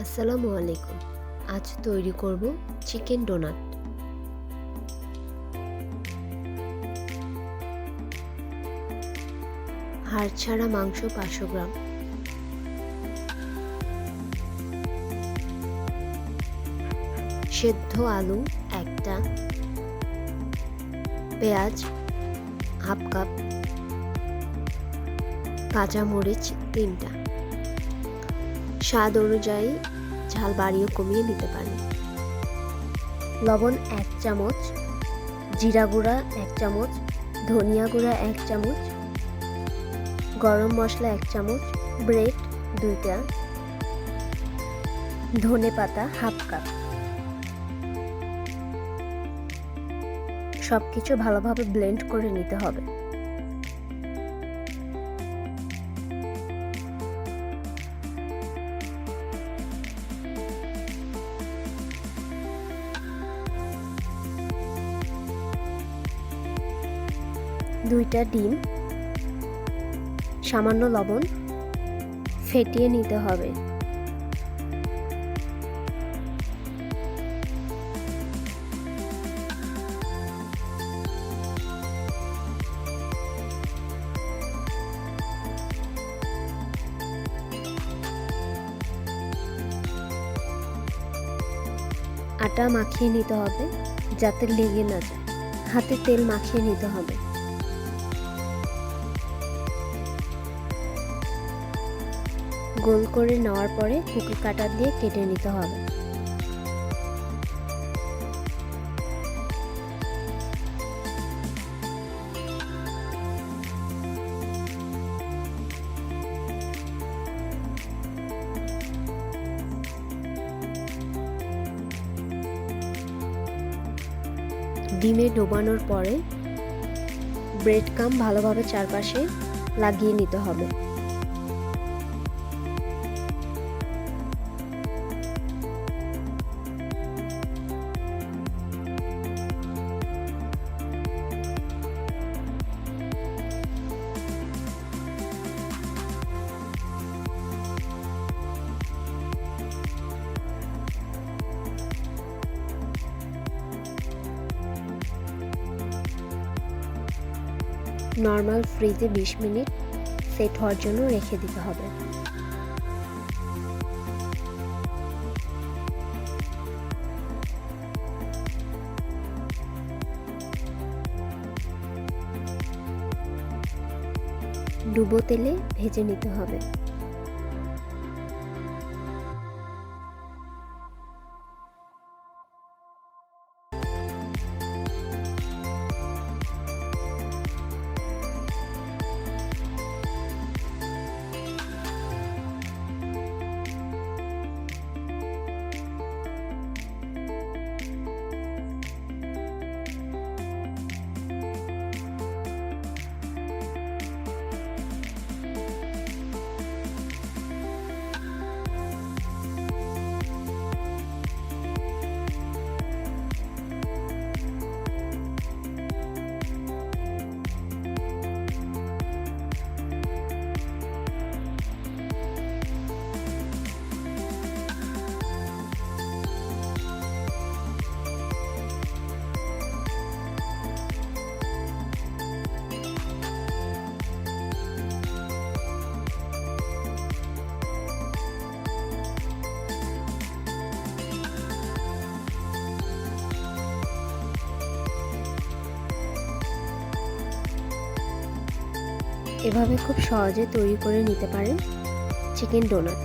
আসসালামু আলাইকুম। আজ তৈরি করব চিকেন ডোনাট। হাড় ছাড়া মাংস 500 গ্রাম, সেদ্ধ আলু 1টা, পেঁয়াজ হাফ কাপ, কাঁচামরিচ 3টা। স্বাদ অনুযায়ী ঝাল বাড়িয়ে কমিয়ে নিতে পারেন। লবণ 1 চামচ, জিরা গুঁড়া 1 চামচ, ধনিয়া গুঁড়া 1 চামচ, গরম মশলা 1 চামচ, ব্রেড 2টা, ধনে পাতা হাফ কাপ। সবকিছু ভালোভাবে ব্লেন্ড করে নিতে হবে। দুইটা ডিম, সামান্য লবণ, ফেটিয়ে নিতে হবে। আটা মাখিয়ে নিতে হবে যাতে লেগে না যায়। হাতে তেল মাখিয়ে নিতে হবে। গোল করে নেওয়ার পরে কুকি কাটার দিয়ে কেটে নিতে হবে। ডিমে ডোবানোর পরে ব্রেড ক্রাম্ব ভালোভাবে চারপাশে লাগিয়ে নিতে হবে। নর্মাল ফ্রিজে 20 মিনিট সেট হওয়ার জন্য রেখে দিতে হবে। ডুবো তেলে ভেজে নিতে হবে। এভাবে খুব সহজে তৈরি করে নিতে পারেন চিকেন ডোনাট।